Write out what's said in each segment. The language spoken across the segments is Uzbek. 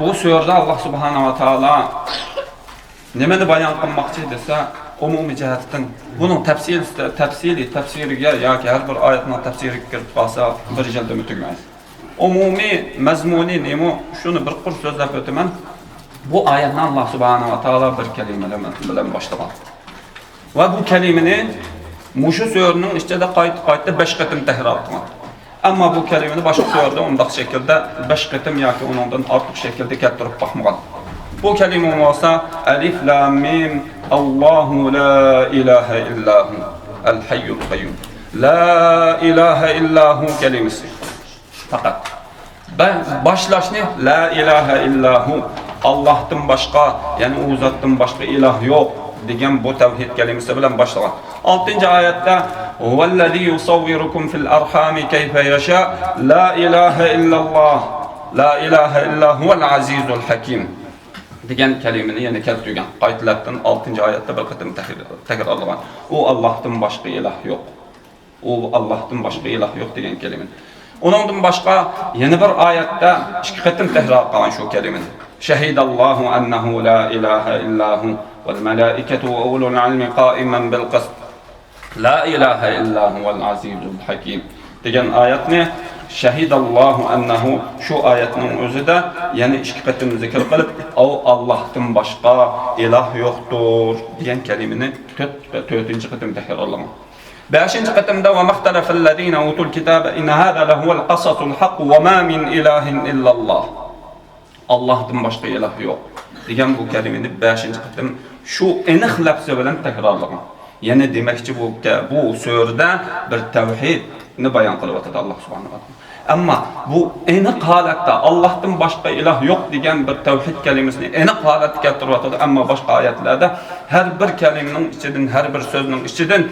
bu sürede Allah subhanahu wa ta'ala nimani bayon qilmoqchi desa, umumiy jihatdan bunun tafsiriga yoki har bir oyatning tafsiriga kirib qolsa bir yilda tugmaydi. Umumiy mazmuni nima shuni bir qur so'zlab o'taman. Bu oyatni Allah subhanahu wa ta'ala bir kalima bilan boshlagan. Va bu kalimani mushu so'rning ichida qayta 5 qatim takror qilgan. Ammo bu kalimani boshqa so'rda undaq shaklda 5 qatim yoki undan ortiq shaklda keltirib boqmagan. Bu kalima bo'lsa alif lam mim Allahu la ilaha illahu al hayyul qayyum. La ilaha illahu kalimasi. Faqat başlashni la ilaha illahu Allah'tan başqa, yani u zotdan başqa iloh yo'q degan bu tavhid kalimasi bilan boshlangan. 6-oyatda huvallazi yusawwirukum fil arhami kayfa yasha la ilaha illalloh la ilaha illa huval azizul hakim degan kalimani yana keltirgan. Qaytalardan 6-oyatda bir qatim takrorlagan. U Allohdan boshqa iloh yo'q. U Allohdan boshqa iloh yo'q degan kalimani. Onundan başqa yeni bir oyatda 2 qatim takror qilgan shu kalimani. Shahidallohu annahu la ilaha illahu vel malaikatu ve ulul ilmi qaiman bil qist. La ilaha illahu vel azizul hakim degan oyatni Shahidallohu annahu şu oyatning o'zida yana 2 qatim zikr qilib, "O Allohdan boshqa iloh yo'qdir" degan kalimani 4-qatim takrorlagan. 5-qatimda va maxtalafallazina utul kitaba in hada lahuval qasasul haqq wa ma min ilahin illalloh. Allohdan boshqa iloh yo'q degan bu kalimani 5-qatim shu aniq lafzi bilan takrorlagan. Yana demakchi bu so'rda bir tavhidni bayon qilib o'tadi Alloh subhanahu va taolo. Ammo bu aniq holatda Allohdan boshqa iloh yo'q degan bir tavhid kalimasini aniq holatda keltirib o'tadi. Ammo boshqa oyatlarda har bir kalimaning ichidan, har bir so'zning ichidan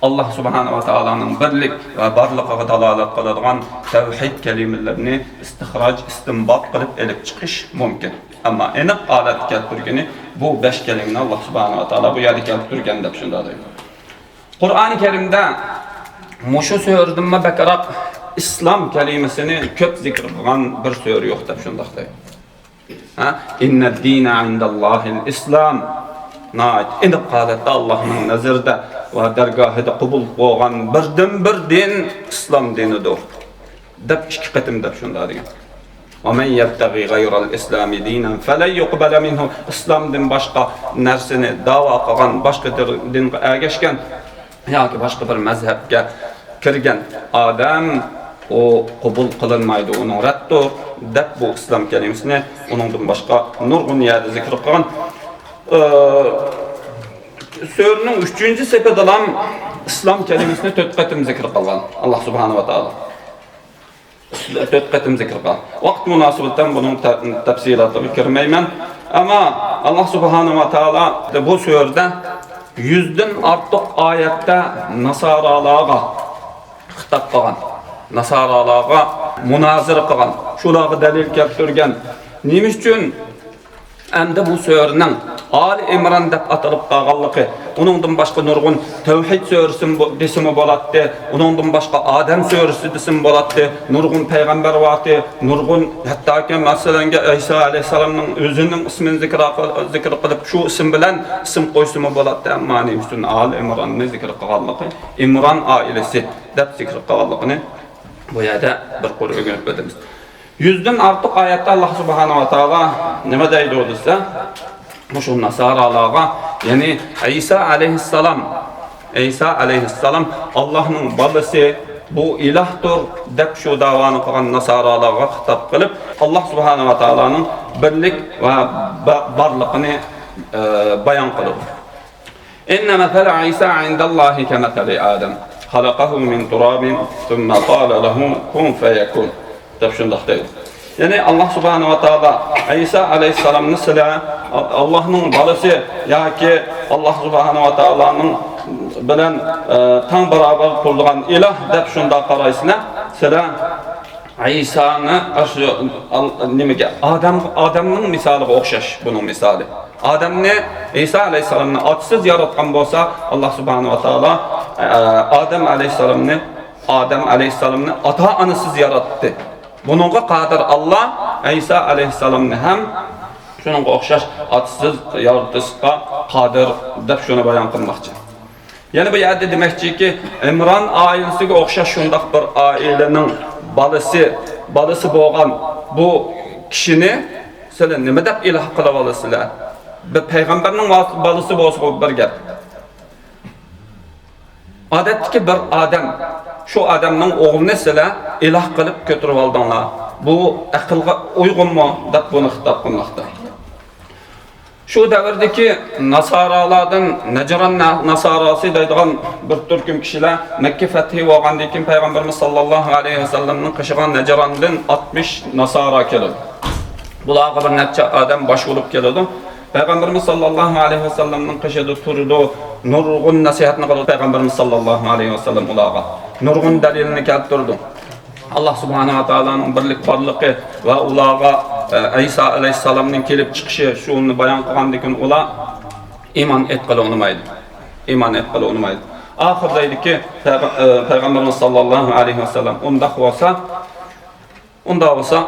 Allah subhanahu wa ta'alaning birlik va barligiga dalolat qiladigan tavhid kalimalarini istinbot qilib elib chiqish mumkin. Ammo aniq holat keltirgani bu 5 kalimani Allah subhanahu wa ta'ala bu yerda keltirgan deb shunda deydi. Qur'oni Karimda mushu so'rdan bakaroq islom kalimasini ko'p zikr qilgan bir so'r yo'q deb shunda deydi. Innad dina indallohil islam. Aniq holatda Allohning nazarida va dargohida qabul bo'lgan birdan-bir din islom dinidir. Deb 2 qatim deb shunda degan. Va men yabtaghi g'ayral islami dinan falan yuqbala minhu. Islomdan boshqa narsani da'vo qilgan, boshqa dinga ergashgan yoki boshqa bir mazhabga kirgan odam o qabul qilinmaydi, uning raddir deb bu islom kalimasini uningdan boshqa nurg'un yerda zikr qilgan. So'rning 3-sepida ham islom kalimasini 4 qatim zikr qilgan Alloh subhanahu va taolo. 4 qatim zikr qilgan. Vaqt munosabatidan buning tafsilotlariga kirmayman. Ammo Alloh subhanahu va taolo bu so'rda 100dan ortiq oyatda nasoralarga xitob qilgan. Nasoralarga munozara qilgan. Shularga dalil keltirgan. Nima uchun endi bu so'rning Ali İmran deb atalib qolganligi, uningdan boshqa nurg'un tavhid so'risi desimi bo'ladi, uningdan boshqa odam so'risi desimi bo'ladi, nurg'un payg'ambar vaqti, nurg'un hattoki masalan Isa alayhisalomning o'zining ismini zikr qilib shu ism bilan ism qo'ysimi bo'ladi, ammo nima uchun Ali İmranni zikr qilganligi, İmran oilasi deb zikr qilganligini bu yerda bir qo'l o'rganib o'tamiz. 100dan ortiq oyatda Alloh subhanahu va taolo nima deydi desa, mushu nasoralarga, ya'ni Isa alayhissalom Allohning bolasi, bu ilohdir deb shu da'voni qilgan nasoralarga xitob qilib, Alloh subhanahu va taoloning birlik va barligini bayon qildi. Inna mathala Isa indallohi kamathali Adam, xalaqahu min turabin thumma qala lahu kun fayakun. Deb shunday deydi. Yani Allah subhanahu wa ta'ala İsa aleyhisselam'ın sizler Allah'ın balası yoki Allah subhanahu wa ta'ala'nın bilen tam beraber kurulgan ilah deb shunda qaraysizlar. Sizlar İsa'ni nimaga odamning misoliga o'xshash buning misoli. Odamni İsa aleyhisselam'ni otisiz yaratgan bo'lsa, Allah subhanahu wa ta'ala Adam aleyhisselam'ni ota-onasiz yaratdi. Bununğa qadir Allah İsa alayhissalamni ham shuningga o'xshash atsiz yaratishga qodir deb shuni bayon qilmoqchi. Yana bu yerda demoqchiki, Imron oilasiga o'xshash shundoq bir oilaning balasi bo'lgan bu kishini sizlar nima deb iloh qilib olasizlar? Bir payg'ambarning balasi bo'lsa bir gap. Odatdagi bir odam, shu odamning o'g'lini sizlar iloh qilib ko'tarib oldinglar. Bu aqlga uyg'unmi deb buni xitob qilmoqda. Şu davrdagi nasoralardan Najron nasorasi deydigan bir turkum kishilar Makka fathi bo'lgandan keyin payg'ambarimiz sollallohu alayhi vasallamning qishigan Najrondan 60 nasora keldi. Bularga bir necha odam bosh bo'lib keldi. Payg'ambarimiz sollallohu alayhi vasallamning qishida turdi, nurg'un nasihatni qildi payg'ambarimiz sollallohu alayhi vasallam ularga. Nurg'un dalilini keltirdi. Allah subhanahu wa ta'alaning birlik borligi va ularga İsa alayhissalamning kelib chiqishi shuni bayon qilgandan keyin ular iymon etqala olmaydi. Iymon etqala olmaydi. Oxirda ediki payg'ambarimiz sollallohu alayhi vasallam unda bo'lsa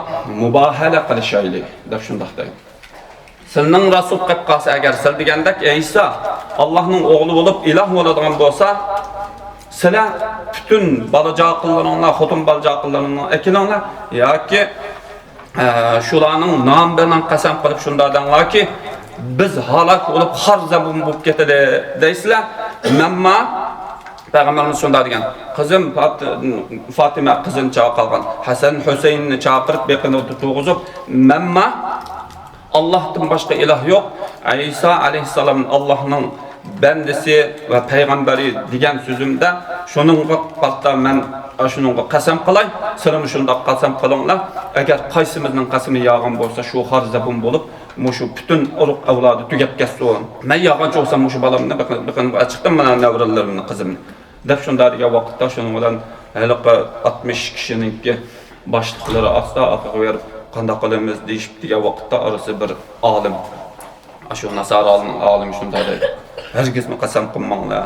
mubahala qilishaylik deb shunday deydi. Sizning rasul qilib qolsa agar siz degandek İsa Allohning o'g'li bo'lib iloh bo'ladigan bo'lsa sizlar bütün balacaqlarınla, xotun balacaqlarınla ekilinglar yoki shularning nom bilan qasam qilib shunda deganlar ki biz halok bo'lib har zaman bo'lib ketadi deysizlar. Mamma payg'ambarimiz shunda degan. Qizim Fatima qizini chaqirgan, Hasan Husaynni chaqirib beqini tug'izib, mamma Allohdan boshqa iloh yo'q. İsa alayhissalom Allohning bendisi ve peygamberi degan sözümde şununla qatta men şununla qasam qilay, sizlar shunda qasam qilinglar. Agar qaysimizning qasami yağan bo'lsa, shu xarzabun bo'lib, mushu bütün urug' avlodi tugab ketsin. Men yağanchi olsam mushu balamni biqin chiqdim mana navralarimni qizimni. Deb shunda degan vaqtda shuning bilan haliqa 60 kishiningki boshliqlari asta orqaga berib qanday qilamiz deyishib degan vaqtda orasi bir olim. Shu nasara olim shunda deydi. Herkes mi qasam qilmanglar.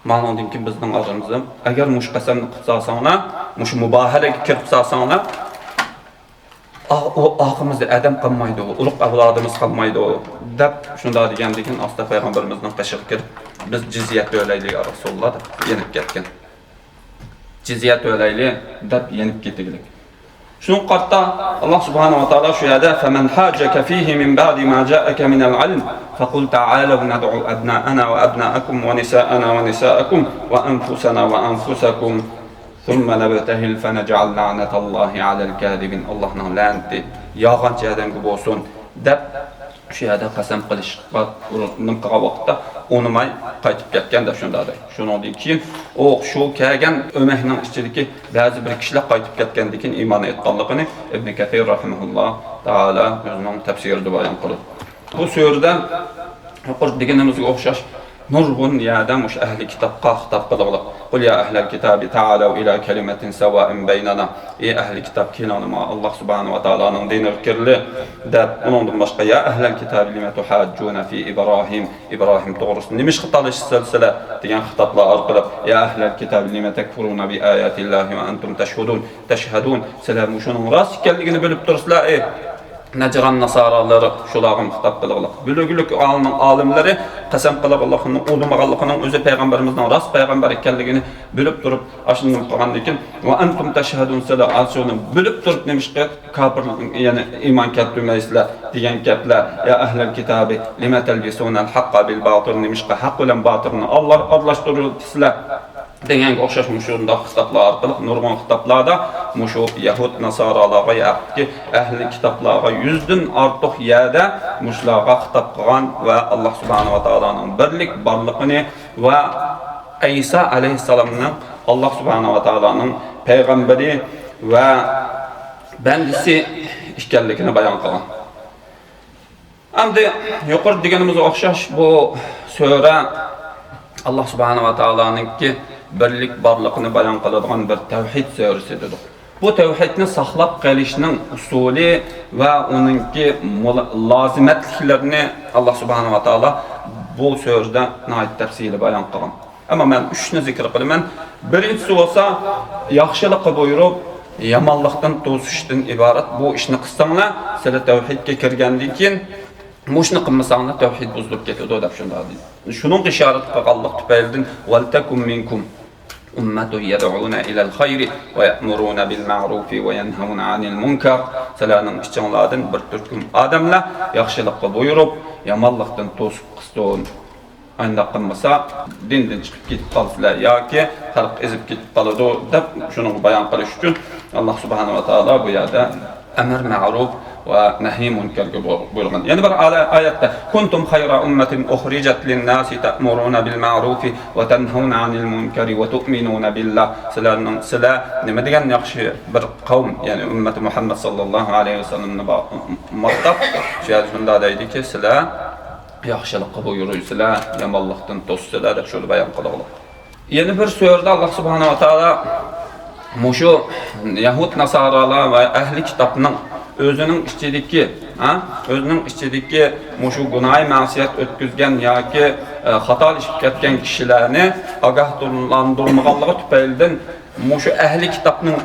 Ma'nodan ki bizning aramizda agar mush qasamni qilsanglar, mush mubahalaga kirib salsanglar, o aqimizda adam qolmaydi, urug' avlodimiz qolmaydi deb shunda degandan keyin asta payg'ambarimizning qishig'i kirib biz jizyat to'laylik Rasululloh deb yenib ketgan. Jizyat to'laylik deb yenib ketdik. Şunun qatta Allah subhanahu wa ta'ala şu yerde فَمَنْ حَاجَكَ فِيهِ مِنْ بَعْدِ مَا جَاءَكَ مِنَ الْعِلْمِ فَقُلْ تَعَالَوْا نَدْعُوا أَبْنَاءَنَا وَأَبْنَاءَكُمْ وَنِسَاءَنَا وَنِسَاءَكُمْ وَأَنفُسَنَا وَأَنفُسَكُمْ ثُمَّ نَبْتَهِلْ فَنَجْعَلْ لَعْنَةَ اللّٰهِ عَلَى الْكَاذِبِينَ Allah'ın laneti yağançı adam gibi olsun deb şu yerde qasam qilishga urinib qolgan vaqtda unimay qaytib ketgan deb shunda deydi. Shundan keyin shu kelgan o'makning ichidagi ba'zi bir kishilar qaytib ketgandan keyin iymon etganligini Ibn Kathir rahimahulloh taala o'zining tafsirida bayon qildi. Bu surada yuqori deganimizga o'xshash nurg'un yerda mush ahli kitobga xitob qildi. Qul ya ahlal kitabi ta'alu ila kalimatin sawa'in baynana. Ey ahli kitob kelinglar Allah subhanahu wa ta'alaning dini fikri deb undan boshqa ya ahlal kitabi lima tuhajjuna fi Ibrahim to'g'risida nima xitolish silsila degan xitoblar orqali ya ahlal kitabi lima takfuruna bi ayati Allahi wa antum tashhadun sizlar shuningning rost ekanligini bilib turibsizlar. Najron nasoraları şulağım xitob qildilar. Biluglik olimlari qasam qilib Allohning o'lmaganligining o'zi payg'ambarimizning rost payg'ambar ekanligini bilib turib, ashuni qilgandan keyin va antum tashhadun sala ashuni bilib turib nemishqa kofirlik, ya'ni iymon keltirmaysizlar degan gaplar. Ya ahlal kitabi lima talbisuna al-haqqa bil batil nemishqa haq bilan batilni Alloh aralashtiribsizlar. Deganga o'xshash shunday kitoblar orqali nurg'un kitoblarda mushu yahud nasoralarga yoki ahli kitoblarga 100 dan ortiq yerda mushlarga xitob qilgan va Alloh subhanahu va taolaning birlik borligini va İsa alayhissalomning Alloh subhanahu va taolaning payg'ambari va bandisi ekanligini bayon qilgan. Endi yuqori deganimizga o'xshash bu sura Allah subhanahu va taolaninki birlik borligini bayon qiladigan bir tavhid surasidir. Bu tavhidni saqlab qolishning usuli va uningki lozimatliklarini Allah subhanahu va taolo bu surada nihoyat tafsili bayon qilgan. Ama men 3 ni zikr qilaman. Birinchisi bo'lsa yaxshilikqa buyurib, yamanlıqdan to'sishdan iborat. Bu ishni qilsanglar, sizlar tavhidga kirgandan keyin mushni qilmasanglar tavhid buzilib ketadi deb shunday deydi. Shuning ishorat qilganlik tufaylidan val takum minkum ummatun yad'una ilal khayri va ya'muruna bil ma'rufi va yanhauna 'anil munkar. Sizlarning ichinglardan bir turkum odamlar yaxshilikqa buyurib, yomonlikdan to'sib qiston. Anda qilmasa dindan chiqib ketib qolsalar yoki xalq ezib ketib qoladi deb shuni bayon qilish uchun Alloh subhanahu va taolo bu yerda amr ma'ruf va nahiy munkarga buyurgan. Yana bir oyatda kuntum khayra ummatin ukhrijat lin-nasi ta'muruna bil ma'rufi va tanhauna 'anil munkari va tu'minuna billah. Sizlar nima degan yaxshi bir qavm, ya'ni ummati Muhammad sallallohu alayhi vasallamni maqtab shu yerda deydiki, sizlar yaxshilikqa buyuruvchilar, yomonlikdan to'ssalar deb shuni bayon qiladi. Yana bir so'rda Alloh subhanahu va taolo mushu Yahud nasoralar va ahli kitobning o'zining ichidagi mushu gunoh ma'siyat o'tkazgan yoki xatolashib ketgan kishilarni ogohlantirmaganligi tufaylidan mushu ahli kitobning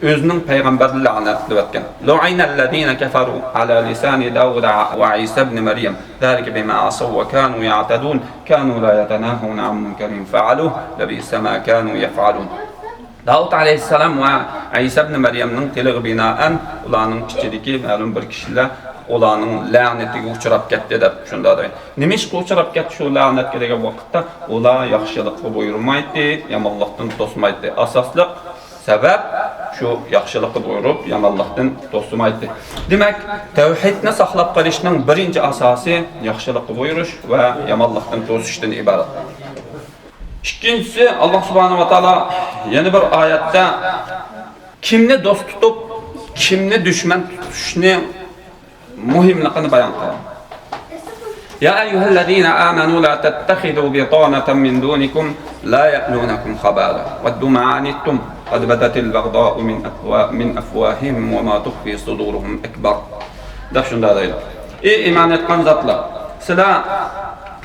özünün peygamberliği la'natlayotgan. Lu'inallazina kafaru ala lisani Davud wa Isa ibn Maryam. Zalika bima asaw wa kanu ya'tadun. Kanu la yatanahuna 'an munkarin fa'aluhu. Labisa ma kanu yaf'alun. Davud aleyhisselam ve İsa ibn Maryam'ın tiliği binaen ularning ichidagi ma'lum bir kishilar ularning la'natiga uchrab ketdi deb shunda deydi. Nima ishga uchrab ketdi shu la'natga degan vaqtda ular yaxshilikqa buyurmaydi, yomonlikdan to'smaydi. Asosliq sebep şu yaxshilikqa buyurib, yomonlikdan to'smaydi. Demak, tavhidni saqlab qolishning birinchi asosi yaxshilikqa buyurish va yomonlikdan to'sishdan iborat. İkincisi Allah subhanahu wa taala yana bir oyatda kimni do'st tutib, kimni dushman tutishni muhimligini bayon qiladi. Ya ayyuhallazina amanu la tattakhidu bitanatan min dunikum la ya'lunakum khabala waddu ma'anittum qad badatil baghda'u min afwahihim wa ma tukhfi suduruhum akbar. Da shunda deydi. Ey iman etgan zatlar,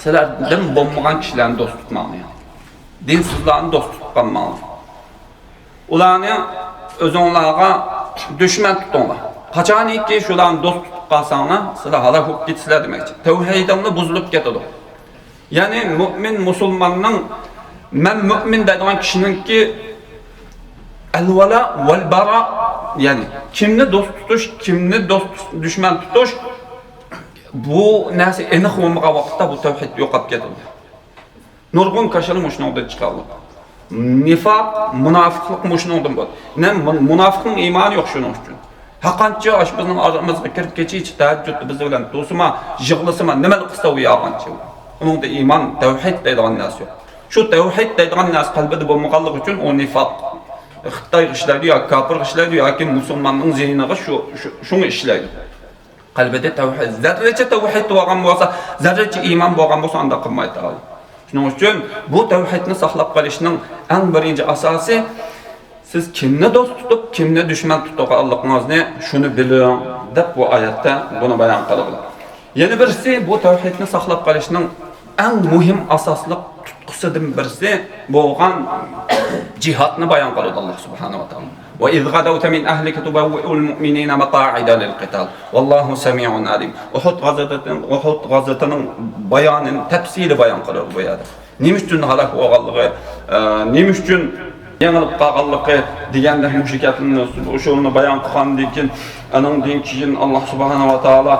sizlar din bo'lmagan kishilarni do'st tutmanglar. Dinsizlarni do'st tutqanmanglar. Ularni o'zingizlarga dushman tutinglar. Qachoniki shularni do'st tutib qolsanglar, sizlar halok bo'lib ketasizlar demakchi. Tavhidingni buzilib ketadi. Ya'ni mu'min musulmonning men mu'min degan kishiningki al-vala val-bara, ya'ni kimni do'st tutish, kimni dushman tutish bu narsa aniq bo'lmagan vaqtda bu tavhid yo'qolib ketadi. Nurg'un kashalar mushundan chiqadi. Nifaq, munofiqlik mushundan bo'ladi. Munofiqning iymoni yo'q shuning uchun. Haqancha ash bizning oramizga kirib kechichi tahajjudni biz bilan do'sima, yig'lasima, nima qilsa u yog'ancha. Uningda iymon, tavhid deydigan narsa yo'q. Shu tavhid deydigan narsa qalbida bo'lmaganligi uchun o nifaq Xitoy ishlaydi yoki kafir ishlaydi yoki musulmonning zihniga shuni ishlaydi. Qalbida tavhid, zarracha tavhid bo'lgan bo'lsa, zarracha iymon bo'lgan bo'lsa, unda qilmaydi. Shuning uchun bu tavhidni saqlab qolishning eng birinchi asosi siz kimni do'st tutib, kimni dushman tutganligingizni shuni biling deb bu oyatda buni bayon qiladi. Yana birisi bu tavhidni saqlab qolishning eng muhim asosli tutqusidan birisi bo'lgan jihadni bayon qiladi Alloh subhanahu va taolo. Wa idh gadawta min ahlika tubawwi'ul mu'minina maqa'ida lil qital. Wallahu sami'un alim. Uhud g'azatining bayonin tafsili bayon qiladi bu yerda. Nima uchun halok bo'lganligi, nima uchun yengilib qolganligi deganda mushikatni o'shuni bayon qilgandan keyin anandan keyin Alloh subhanahu va taolo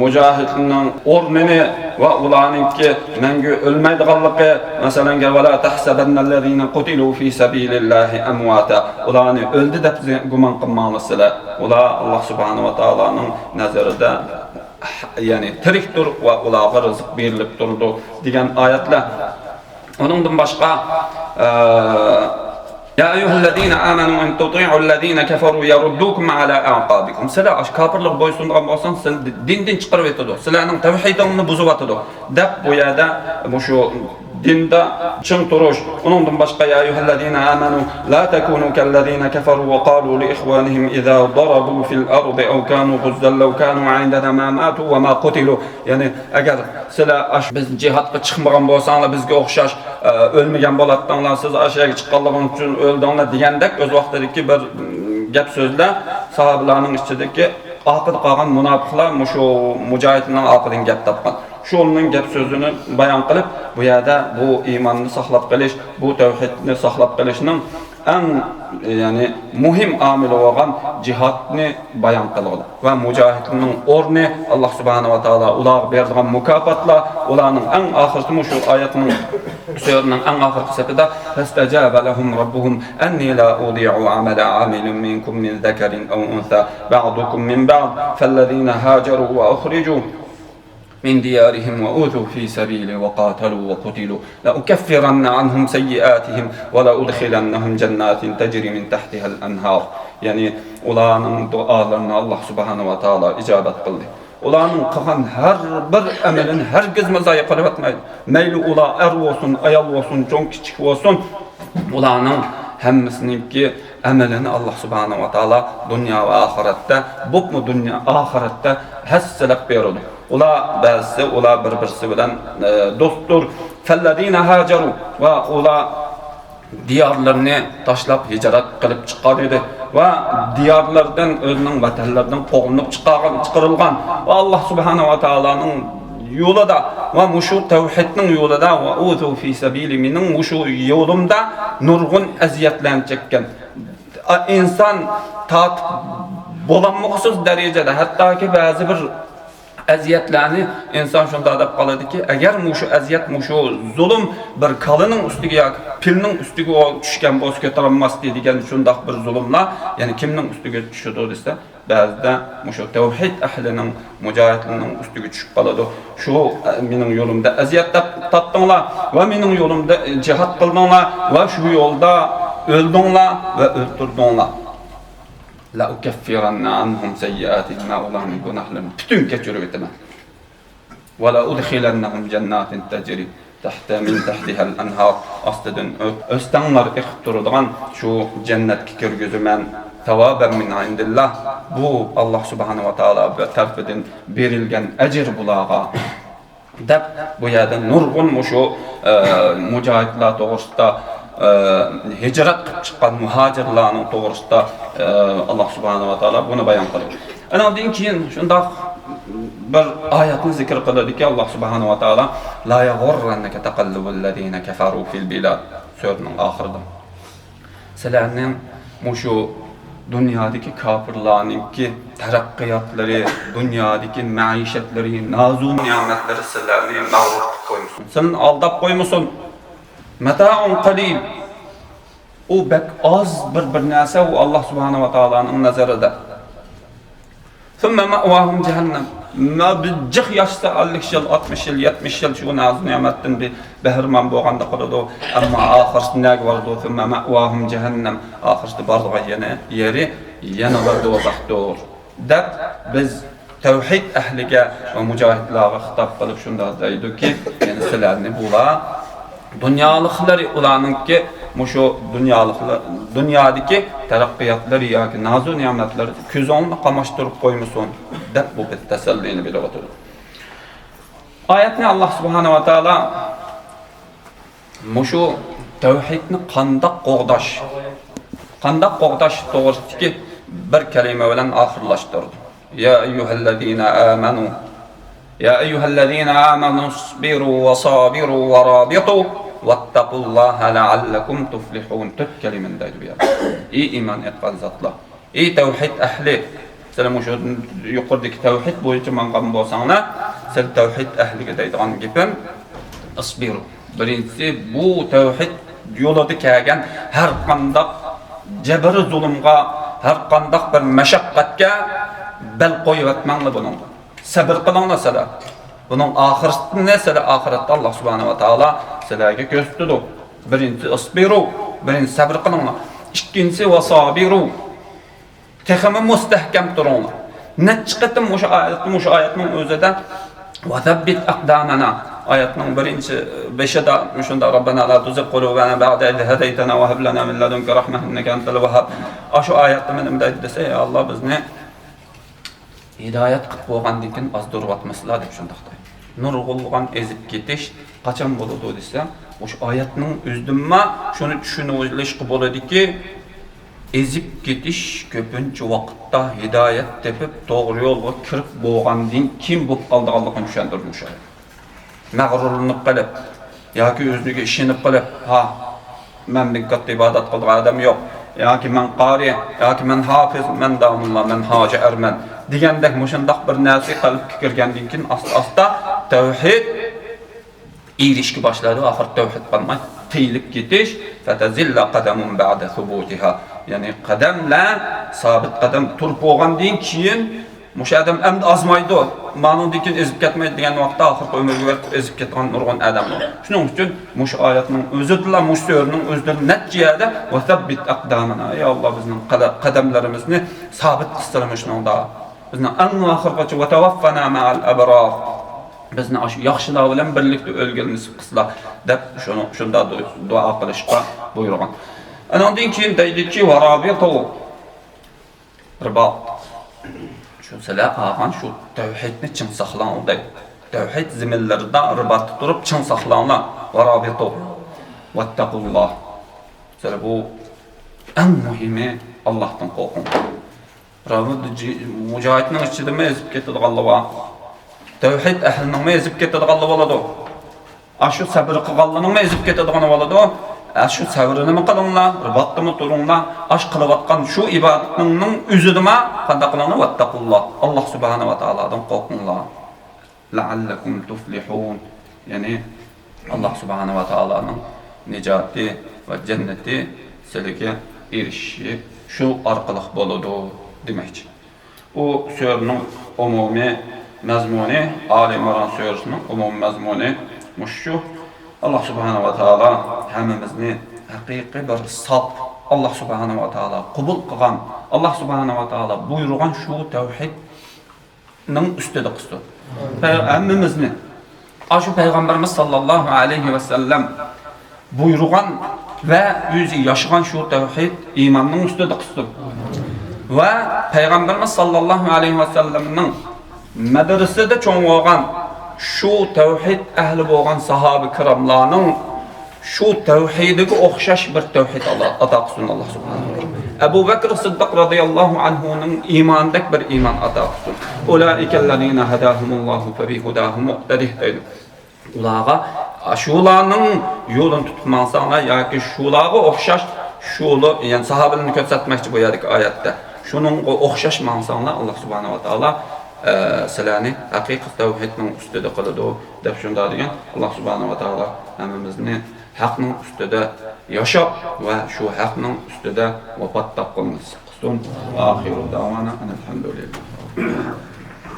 mujohidning o'rnini va ularningki menga o'lmaydiganligi, masalan, wala tahsabannallazina qutilu fi sabilillahi amwata, ularni o'ldi deb gumon qilmanglar. Ular Alloh subhanahu va taoloning nazarida ya'ni tirikdir va ularga rizq berilib turdi degan oyatlar. Onundan boshqa Ya eyyuhellezina amanu in tuti'ullezina kafaru yaruddukum ala a'qabikum. Sizlar ash kafirlik bo'ysungan bo'lsangiz, sizni dindan chiqarib etadi. Sizlarning tavhidingizni buzib etadi. Deb bu yerda shu dinda çın turuş. Onundan başqa ya eyyuhellezine amanu la takunu kellezine keferu ve qalu li ihwanihim iza darabu fil ardi aw kanu guzzan law kanu indana ma matu ve ma qutilu. Yani agar sizlar biz cihatga chiqmagan bo'lsanglar bizga o'xshash o'lmagan bo'ladinglar, siz aşaga chiqqanliging uchun o'ldinglar degandek o'z vaqtidagi bir gap so'zlar sahobalarning ichidagi aqid qolgan munofiqlar mushu mujohidlarning aqidan gap topgan. Şu onun gap sözünü bayan qilib, bu yerda bu iymonni saqlab qolish, bu tavhidni saqlab qolishning eng yani muhim amili bo'lgan jihadni bayan qiladi. Va mujohidning o'rni Alloh subhanahu va taolo ularga bergan mukofotlar, ularning eng oxirgi shu oyatning suraning eng oxirgi satida fastajaba lahum robbuhum anni la udi'u amala amilin minkum min zakarin aw untha ba'dukum min ba'd fallazina hajaru wa ukhriju من ديارهم وأوذوا في سبيلي وقاتلوا وقتلوا لأكفرن عنهم سيئاتهم ولأدخلنهم جنات تجري من تحتها الأنهار. Yani ularning dualarına Allah subhanahu wa taala icabet kıldı. Ularning qilgan har bir amelini hergiz zayi qilib atmaydi. Mayli ular er olsun, ayol olsun, cho'ng kichik olsun, ularning hammasininki amelini Allah subhanahu wa taala dünya ve ahirette, bu dünya ahirette hassalab beradi. Ular bazı ular bir-birisi bilan dostdur. Fellezine hajaru va ular diyarlarını tashlab hijrat qilib chiqqan edi va diyarlardan o'zining vatanlaridan qo'g'inib chiqarilgan va Alloh subhanahu va taolaning yo'lida va mushu tavhidning yo'lida va uzu fi sabili mening mushu yo'limda nurg'un aziyatlarni chekkan inson tatib bo'lanmoqsiz darajada hattoki ba'zi bir aziyatlarni inson shunda deb qoladiki, agar mushu aziyat, mushu zulm bir kalining ustiga yoki pilning ustiga tushgan bo'lsa ko'tarilmasdi degan shundaq bir zulmlar, ya'ni kimning ustiga tushadi desa, ba'zida mushu tavhid ahlining, mujohidlarning ustiga tushib qoladi. Shu mening yo'limda aziyat topdinglar va mening yo'limda jihad qildinglar va shu yo'lda o'ldinglar va o'ltirdinglar. La ukaffiranna anhum sayyi'atihim ma ularning gunohlarini butun kechirib o'taman. Va la udkhilannahum jannatin tajri min tahtiha al-anhar. Ostidan o'stanglar iqib turadigan shu jannatga kirgizaman. Tavaban min indillah. Bu Alloh subhanahu va taolo tarafidan berilgan ajr bularga. Deb bu yerda nurg'un shu mujohidlar to'g'risida hicret qilib chiqqan muhojirlarning to'g'risida Alloh subhanahu va taolo buni bayon qiladi. Andan keyin shundoq bir oyatni zikr qiladiki, Alloh subhanahu va taolo la yaghurrannaka taqallubul ladina kafaru fil bilad suraning oxirida. Sizlarning mushu dunyodagi kofirlarningki taraqqiyotlari, dunyodagi maishatlari, nozu ne'matlari sizlarni mag'rur qilib qo'ymasin. Seni aldab qo'ymasin. Mata'un qalil. O bek az bir narsa u Alloh subhanahu va taolaning nazarida. Thumma ma'wahum jahannam. Ma bijih yaşsa 50 yil, 60 yil, 70 yil shu noz ne'matdan bir bahramon bo'lganda qoladi. Ammo oxirsida bordi, thumma ma'wahum jahannam. Oxirsida bordigan yeri yana bir do'zaxdir. Deb biz tavhid ahliga va mujohidlarga xitob qilib shunda deydiki, yani sizlarni bular dunyoliklar ularningki mushu dunyodagi taraqqiyotlari yoki nozu ne'matlar ko'zonni qamashtirib qo'ymasin deb bu tasallini bilib o'tirdi. Oyatni Alloh subhanahu va taolo mushu tavhidni qandoq qo'g'dash to'g'risidagi bir kalima bilan oxirlashtirdi. Ya ayyuhallazina amanu Ya eyyuhellezine amanu isbiru ve sabiru ve rabitu vattaqullaha la'allakum tuflihun. Dört kelimendeydi bu yer. İyi iman etken zatlar. İyi tevhid ehli. Selam şu yukarıdaki tevhid boyunca manqam bolsanglar, siz tevhid ehliga deydigan gapim isbiru. Birinchisi bu tevhid yo'lida kelgan har qanday jabr zulmga, har qanday bir mashaqqatga bel qo'yib atmanglar buning. Sabr qilinglar sizlar. Bunun oxiratini sizlar oxiratda Alloh subhanahu va taolo sizlarga ko'rsatdi. Birinchi isbiru, birinchi sabr qilinglar. Ikkinchisi vasabiru. Texmi mustahkam turinglar. Nechi qitim o'sha oyatning o'zida va zabbit aqdamana. oyatning birinchi 5-da shunda Robbana la tuzigh qulubana ba'da idh hadaytana wa hab lana min ladunka rahmatan innaka antal wahhab. Shu oyatda men nima desa, ey Alloh bizni hidoyat qilib qo'ygandan keyin ozdirvatmaslar deb shundaqday. Nurg'ulg'an ezib ketish qachon bo'ladi desam, o'sha oyatning o'zidimma shuni tushunib olishga bo'ladiki, ezib ketish ko'pincha vaqtda hidoyat tepib to'g'ri yo'lga kirib bo'lgandan keyin bo'lib qolganligini tushuntirmoqchi. Mag'rurlanib qolib yoki o'ziga ishinib qolib, ha, men katta ibodat qilgan odam yo'q, yoki men qori, yoki men hofiz, men davomli, men hoji arman degandek mushundaq bir narsa qalbga kirgandan keyin asta-asta tavhid erishga boshladi. Oxir tavhid qilmay tiyilib ketish, fatazilla qadamun ba'da thubutiha. Ya'ni qadamlar sabit qadam turib bo'lgandan keyin mush odam endi azmaydi. Ma'nodan keyin ezib ketmaydi degan vaqtda oxirgi umrga ezib ketgan nurg'un odam bor. Shuning uchun mush oyatning o'zida, mush so'rning o'zida natijada va sabbit aqdamana. Ey Alloh bizning qadamlarimizni sabit qilsin shuningda. Bizni eng oxirgacha va tawaffana ma'al abrar. Bizni yaxshilar bilan birlikda o'lgilni qilslar deb shunda duo qilishga buyurgan. Andan keyin deydiki va rabitu ribat. Shu sizlar qolgan shu tavhidni chin saqlanglar deydi. Tavhid ziminlarida ribat turib chin saqlanglar. Va rabitu vattaqulloh. Sizlar bu eng muhimi Allohdan qo'rqing. Mujohidning ichida ezib ketadiganlar bor. Tavhid ahlining ezib ketadiganlar bo'ladi. Shu sabr qilganlarning ezib ketadiganlar bo'ladi. Shu sabrini nima qilinglar? Ribatni turinglar. Ash qilayotgan shu ibodatning o'zidima qanday qilinglar? Vattaqulloh. Alloh subhanahu va taolodan qo'rqinglar. La'allakum tuflihun. Ya'ni Alloh subhanahu va taoloning nijoti va jannati sizlarga erishishi shu orqali bo'ladi demakchi. U so'rning umumiy mazmuni, Ali Imron surasining umumiy mazmuni shu. Allah subhanahu wa taala hammamizni haqiqiy bir sop Allah subhanahu wa taala qabul qilgan, Allah subhanahu wa taala buyurgan shu tavhidning ustida qilsin. Hammamizni shu payg'ambarimiz sallallohu alayhi va sallam buyurgan va o'zi yashagan shu tavhid iymonning ustida qilsin. Va payg'ambarimiz sallallohu alayhi va sallamning madrasada cho'ng bo'lgan shu tavhid ahli bo'lgan sahoba kiromlarning shu tavhidiga o'xshash bir tavhid ato qilsin Alloh subhanahu va taolo. Abu Bakr Siddiq radhiyallohu anhuning iymondek bir iymon ato qilsin. Ulaikallazina hadahumullohu fa bihudahum muqtadih deydi. Ularga shularning yo'lini tutib mansanglar yoki shularga o'xshash shuli, ya'ni sahobalarni ko'rsatmoqchi bu yerdagi oyatda. Shuningga o'xshash mansanglar Alloh subhanahu va taolo sizlarni haqiqiy tavhidning ustida qiladi deb shunday degan. Alloh subhanahu va taolo hammamizni haqning ustida yashab va shu haqning ustida vafot topqimiz qilsin. Oxiru davona alhamdulillah.